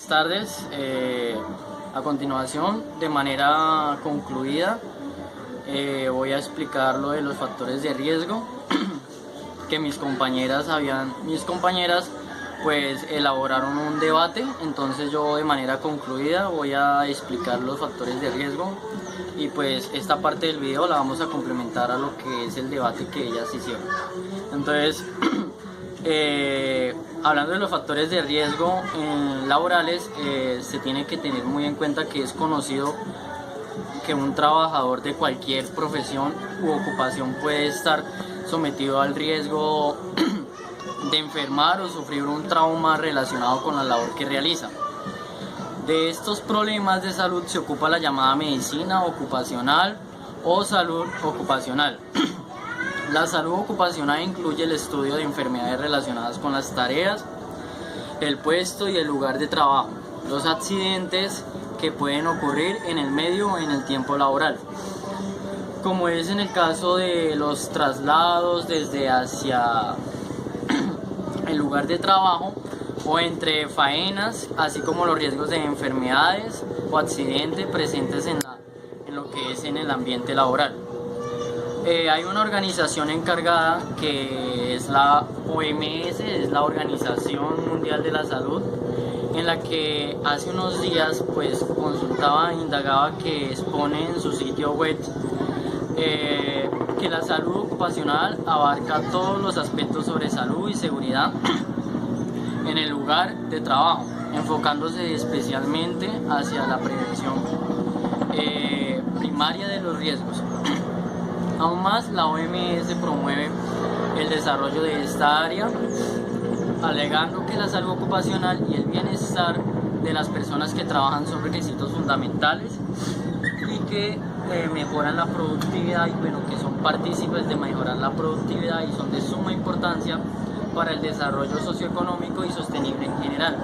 Buenas tardes. A continuación, de manera concluida, voy a explicar lo de los factores de riesgo que mis compañeras pues elaboraron un debate. Entonces yo de manera concluida voy a explicar los factores de riesgo y pues esta parte del video la vamos a complementar a lo que es el debate que ellas hicieron. Entonces hablando de los factores de riesgo laborales, se tiene que tener muy en cuenta que es conocido que un trabajador de cualquier profesión u ocupación puede estar sometido al riesgo de enfermar o sufrir un trauma relacionado con la labor que realiza. De estos problemas de salud se ocupa la llamada medicina ocupacional o salud ocupacional. La salud ocupacional incluye el estudio de enfermedades relacionadas con las tareas, el puesto y el lugar de trabajo, los accidentes que pueden ocurrir en el medio o en el tiempo laboral, como es en el caso de los traslados desde hacia el lugar de trabajo o entre faenas, así como los riesgos de enfermedades o accidentes presentes en lo que es en el ambiente laboral. Hay una organización encargada que es la OMS, es la Organización Mundial de la Salud, en la que hace unos días pues consultaba e indagaba, que expone en su sitio web que la salud ocupacional abarca todos los aspectos sobre salud y seguridad en el lugar de trabajo, enfocándose especialmente hacia la prevención primaria de los riesgos. Aún más, la OMS promueve el desarrollo de esta área, alegando que la salud ocupacional y el bienestar de las personas que trabajan son requisitos fundamentales y que mejoran la productividad que son partícipes de mejorar la productividad y son de suma importancia para el desarrollo socioeconómico y sostenible en general.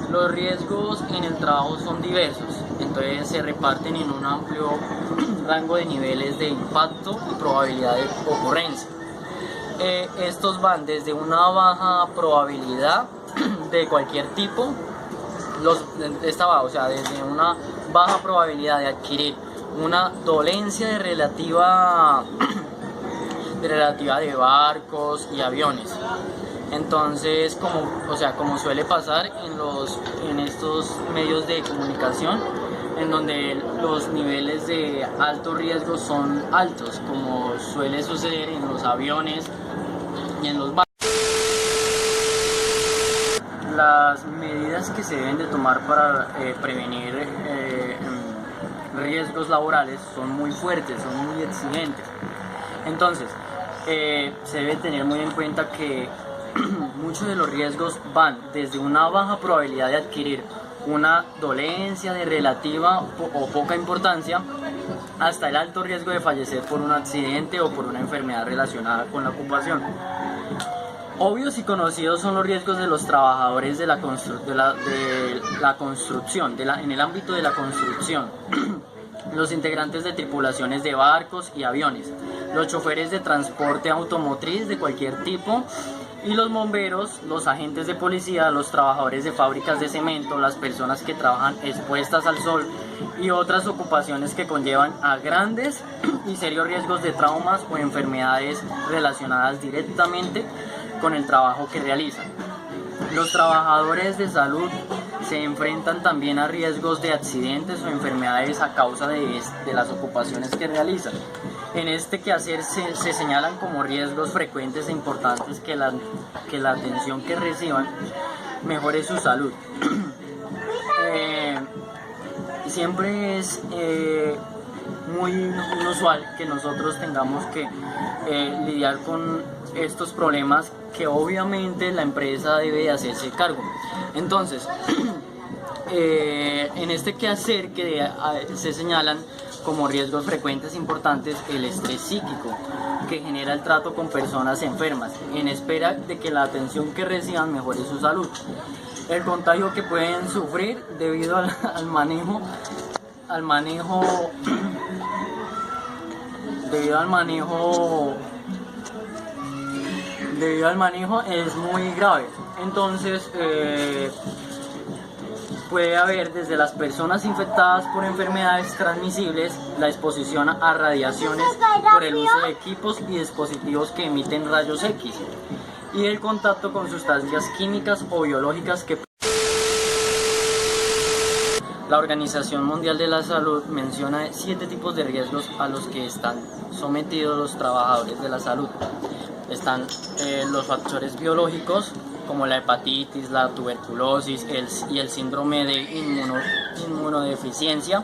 Los riesgos en el trabajo son diversos, entonces se reparten en un amplio rango de niveles de impacto y probabilidad de ocurrencia. Estos van desde una baja probabilidad de cualquier tipo, desde una baja probabilidad de adquirir una dolencia de relativa de barcos y aviones. Entonces, como suele pasar en estos medios de comunicación, en donde los niveles de alto riesgo son altos, como suele suceder en los aviones y en los barcos. Las medidas que se deben de tomar para prevenir riesgos laborales son muy fuertes, son muy exigentes. Entonces, se debe tener muy en cuenta que muchos de los riesgos van desde una baja probabilidad de adquirir una dolencia de relativa o poca importancia hasta el alto riesgo de fallecer por un accidente o por una enfermedad relacionada con la ocupación. Obvios y conocidos son los riesgos de los trabajadores en el ámbito de la construcción, los integrantes de tripulaciones de barcos y aviones, los choferes de transporte automotriz de cualquier tipo, y los bomberos, los agentes de policía, los trabajadores de fábricas de cemento, las personas que trabajan expuestas al sol y otras ocupaciones que conllevan a grandes y serios riesgos de traumas o enfermedades relacionadas directamente con el trabajo que realizan. Los trabajadores de salud se enfrentan también a riesgos de accidentes o enfermedades a causa de las ocupaciones que realizan. En este quehacer se señalan como riesgos frecuentes e importantes que la atención que reciban mejore su salud. Siempre es muy inusual que nosotros tengamos que lidiar con estos problemas que obviamente la empresa debe hacerse cargo. Entonces, en este quehacer que se señalan como riesgos frecuentes e importantes, el estrés psíquico que genera el trato con personas enfermas en espera de que la atención que reciban mejore su salud, el contagio que pueden sufrir debido al manejo es muy grave. Entonces puede haber desde las personas infectadas por enfermedades transmisibles, la exposición a radiaciones por el uso de equipos y dispositivos que emiten rayos X, y el contacto con sustancias químicas o biológicas que... La Organización Mundial de la Salud menciona 7 tipos de riesgos a los que están sometidos los trabajadores de la salud. Están los factores biológicos, como la hepatitis, la tuberculosis y el síndrome de inmunodeficiencia.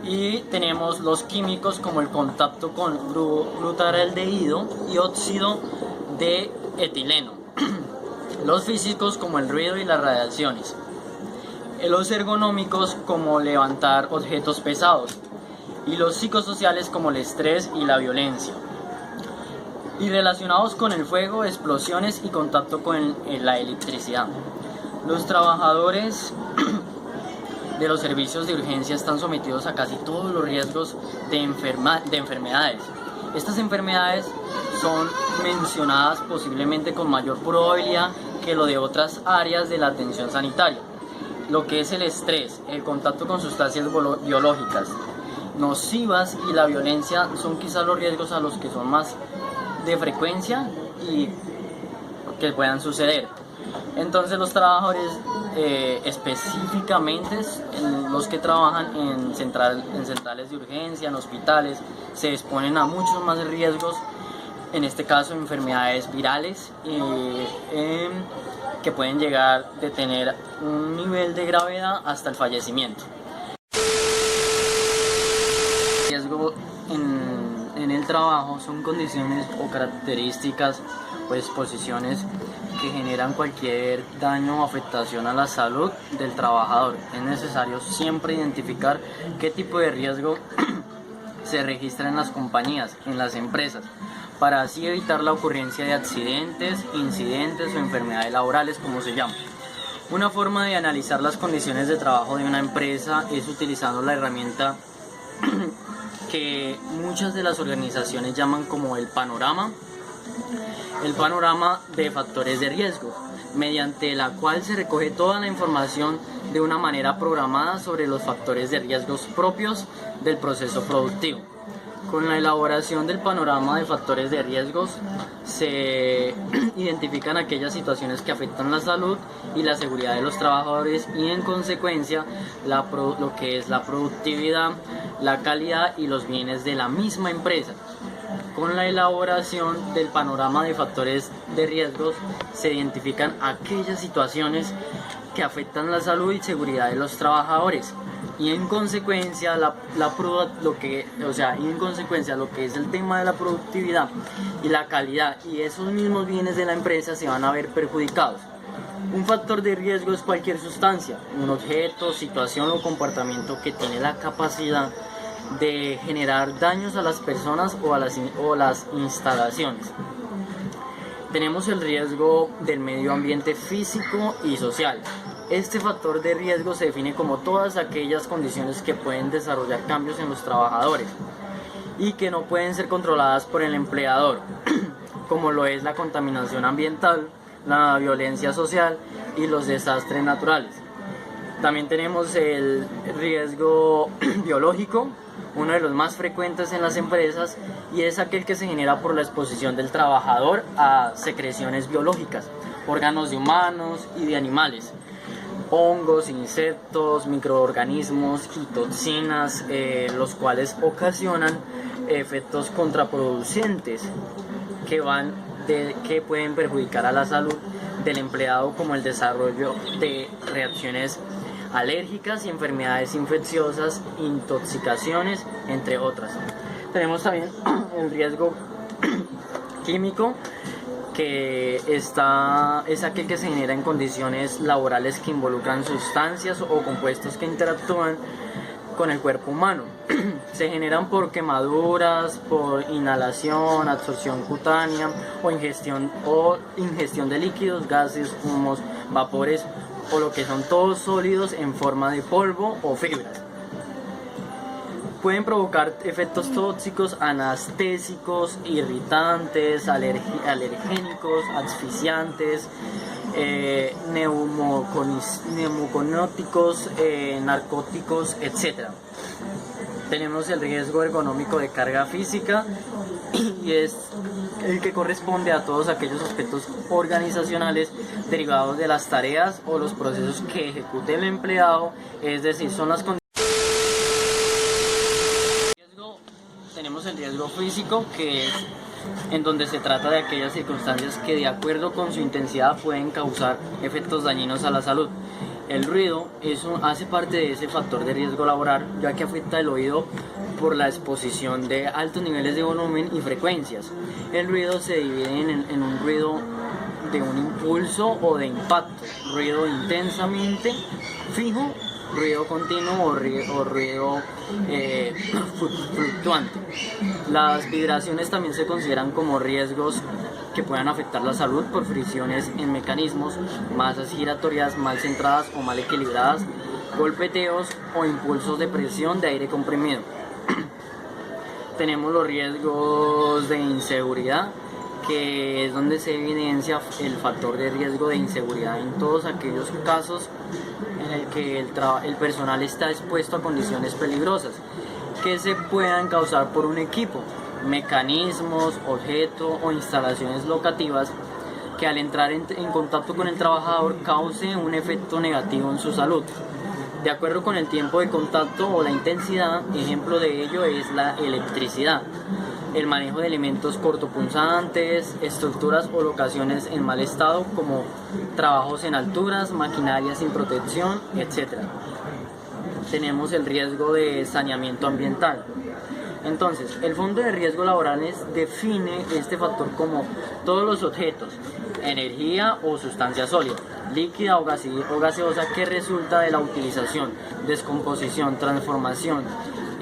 Y tenemos los químicos, como el contacto con glutaraldehído y óxido de etileno. Los físicos, como el ruido y las radiaciones. Los ergonómicos, como levantar objetos pesados. Y los psicosociales, como el estrés y la violencia. Y relacionados con el fuego, explosiones y contacto con la electricidad. Los trabajadores de los servicios de urgencia están sometidos a casi todos los riesgos de enfermedades. Estas enfermedades son mencionadas posiblemente con mayor probabilidad que lo de otras áreas de la atención sanitaria. Lo que es el estrés, el contacto con sustancias biológicas nocivas y la violencia son quizás los riesgos a los que son más de frecuencia y que puedan suceder. Entonces los trabajadores específicamente los que trabajan en centrales de urgencia, en hospitales, se exponen a muchos más riesgos, en este caso enfermedades virales que pueden llegar a tener un nivel de gravedad hasta el fallecimiento. Riesgo en el trabajo son condiciones o características o exposiciones que generan cualquier daño o afectación a la salud del trabajador. Es necesario siempre identificar qué tipo de riesgo se registra en las compañías, en las empresas, para así evitar la ocurrencia de accidentes, incidentes o enfermedades laborales, como se llama. Una forma de analizar las condiciones de trabajo de una empresa es utilizando la herramienta que muchas de las organizaciones llaman como el panorama de factores de riesgo, mediante la cual se recoge toda la información de una manera programada sobre los factores de riesgos propios del proceso productivo. Con la elaboración del panorama de factores de riesgos se identifican aquellas situaciones que afectan la salud y la seguridad de los trabajadores y en consecuencia lo que es la productividad, la calidad y los bienes de la misma empresa. Con la elaboración del panorama de factores de riesgos se identifican aquellas situaciones que afectan la salud y seguridad de los trabajadores y en consecuencia lo que es el tema de la productividad y la calidad y esos mismos bienes de la empresa se van a ver perjudicados. Un factor de riesgo es cualquier sustancia, un objeto, situación o comportamiento que tiene la capacidad de generar daños a las personas o a las instalaciones. Tenemos el riesgo del medio ambiente físico y social. Este factor de riesgo se define como todas aquellas condiciones que pueden desarrollar cambios en los trabajadores y que no pueden ser controladas por el empleador, como lo es la contaminación ambiental, la violencia social y los desastres naturales. También tenemos el riesgo biológico, uno de los más frecuentes en las empresas, y es aquel que se genera por la exposición del trabajador a secreciones biológicas, órganos de humanos y de animales, hongos, insectos, microorganismos y toxinas, los cuales ocasionan efectos contraproducentes que pueden perjudicar a la salud del empleado, como el desarrollo de reacciones alérgicas y enfermedades infecciosas, intoxicaciones, entre otras. Tenemos también el riesgo químico, que es aquel que se genera en condiciones laborales que involucran sustancias o compuestos que interactúan con el cuerpo humano. Se generan por quemaduras, por inhalación, absorción cutánea o ingestión de líquidos, gases, humos, vapores o lo que son todos sólidos en forma de polvo o fibras. Pueden provocar efectos tóxicos, anestésicos, irritantes, alergénicos, asfixiantes, neumoconóticos, narcóticos, etc. Tenemos el riesgo ergonómico de carga física y es el que corresponde a todos aquellos aspectos organizacionales derivados de las tareas o los procesos que ejecute el empleado, es decir, son las condiciones. Tenemos el riesgo físico, que es en donde se trata de aquellas circunstancias que de acuerdo con su intensidad pueden causar efectos dañinos a la salud. El ruido hace parte de ese factor de riesgo laboral, ya que afecta el oído por la exposición de altos niveles de volumen y frecuencias. El ruido se divide en un ruido de un impulso o de impacto, ruido intensamente fijo, ruido continuo o ruido fluctuante. Las vibraciones también se consideran como riesgos que puedan afectar la salud por fricciones en mecanismos, masas giratorias mal centradas o mal equilibradas, golpeteos o impulsos de presión de aire comprimido. Tenemos los riesgos de inseguridad, que es donde se evidencia el factor de riesgo de inseguridad en todos aquellos casos en el que el personal está expuesto a condiciones peligrosas que se puedan causar por un equipo, mecanismos, objetos o instalaciones locativas que al entrar en contacto con el trabajador cause un efecto negativo en su salud. De acuerdo con el tiempo de contacto o la intensidad, ejemplo de ello es la electricidad, el manejo de elementos cortopunzantes, estructuras o locaciones en mal estado como trabajos en alturas, maquinaria sin protección, etc. Tenemos el riesgo de saneamiento ambiental. Entonces, el Fondo de Riesgos Laborales define este factor como todos los objetos, energía o sustancia sólida, líquida o gaseosa que resulta de la utilización, descomposición, transformación,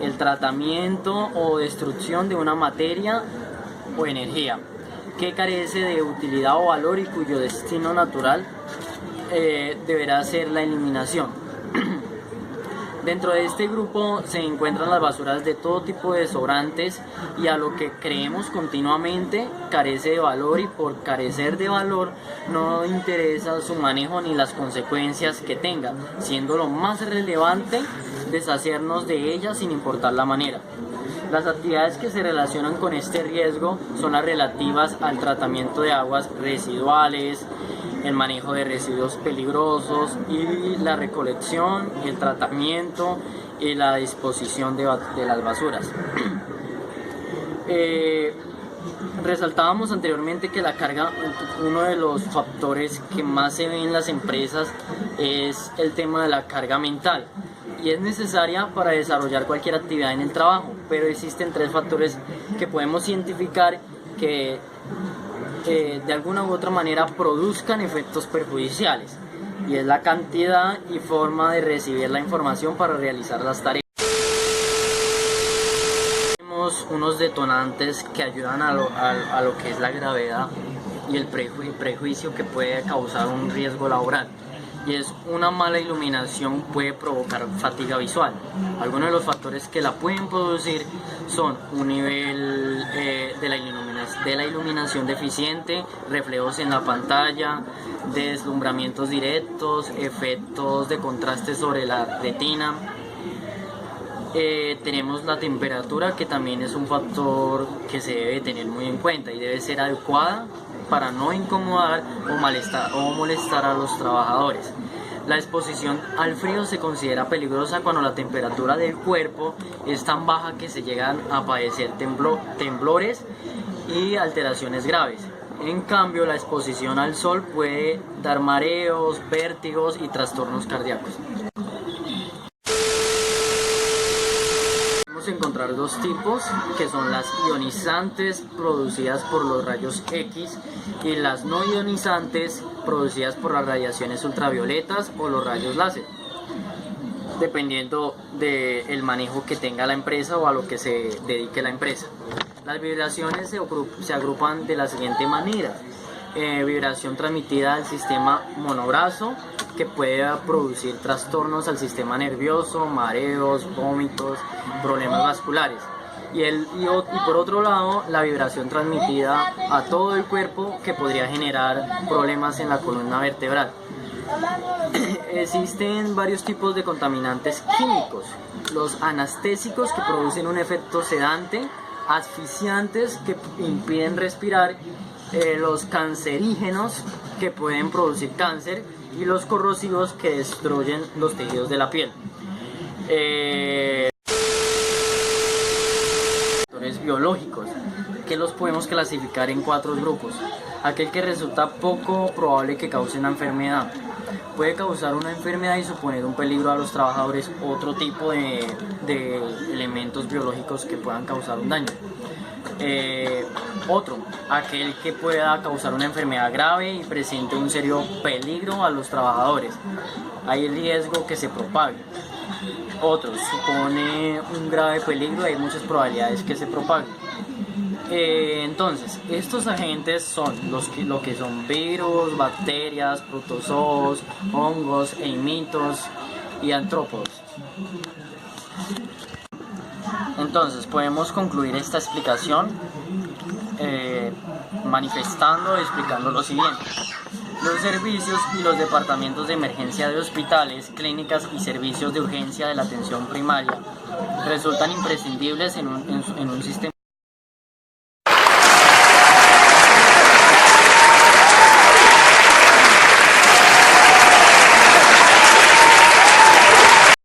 el tratamiento o destrucción de una materia o energía que carece de utilidad o valor y cuyo destino natural deberá ser la eliminación. Dentro de este grupo se encuentran las basuras de todo tipo de sobrantes y a lo que creemos continuamente carece de valor, y por carecer de valor no interesa su manejo ni las consecuencias que tenga, siendo lo más relevante deshacernos de ellas sin importar la manera. Las actividades que se relacionan con este riesgo son las relativas al tratamiento de aguas residuales, el manejo de residuos peligrosos y la recolección, el tratamiento y la disposición de las basuras. Resaltábamos anteriormente que la carga, uno de los factores que más se ve en las empresas es el tema de la carga mental, y es necesaria para desarrollar cualquier actividad en el trabajo, pero existen tres factores que podemos identificar que de alguna u otra manera produzcan efectos perjudiciales, y es la cantidad y forma de recibir la información para realizar las tareas. Tenemos unos detonantes que ayudan a lo que es la gravedad y el prejuicio que puede causar un riesgo laboral, y es una mala iluminación puede provocar fatiga visual. Algunos de los factores que la pueden producir son un nivel de la iluminación deficiente, reflejos en la pantalla, deslumbramientos directos, efectos de contraste sobre la retina. Tenemos la temperatura, que también es un factor que se debe tener muy en cuenta y debe ser adecuada para no incomodar o molestar a los trabajadores. La exposición al frío se considera peligrosa cuando la temperatura del cuerpo es tan baja que se llegan a padecer temblores y alteraciones graves. En cambio, la exposición al sol puede dar mareos, vértigos y trastornos cardíacos. Encontrar dos tipos, que son las ionizantes producidas por los rayos X y las no ionizantes producidas por las radiaciones ultravioletas o los rayos láser, dependiendo del manejo que tenga la empresa o a lo que se dedique la empresa. Las vibraciones se agrupan de la siguiente manera: vibración transmitida al sistema monobrazo, que puede producir trastornos al sistema nervioso, mareos, vómitos, problemas vasculares. Y por otro lado, la vibración transmitida a todo el cuerpo que podría generar problemas en la columna vertebral. Existen varios tipos de contaminantes químicos: los anestésicos, que producen un efecto sedante, asfixiantes, que impiden respirar, los cancerígenos, que pueden producir cáncer, y los corrosivos, que destruyen los tejidos de la piel. Factores biológicos, que los podemos clasificar en 4 grupos. Aquel que resulta poco probable que cause una enfermedad. Puede causar una enfermedad y suponer un peligro a los trabajadores. Otro tipo de elementos biológicos que puedan causar un daño. Otro, aquel que pueda causar una enfermedad grave y presente un serio peligro a los trabajadores. Hay el riesgo que se propague. Otro, supone un grave peligro y hay muchas probabilidades que se propague. Entonces, estos agentes son lo que son virus, bacterias, protozoos, hongos, eimitos y artrópodos. Entonces, podemos concluir esta explicación explicando lo siguiente. Los servicios y los departamentos de emergencia de hospitales, clínicas y servicios de urgencia de la atención primaria resultan imprescindibles en un sistema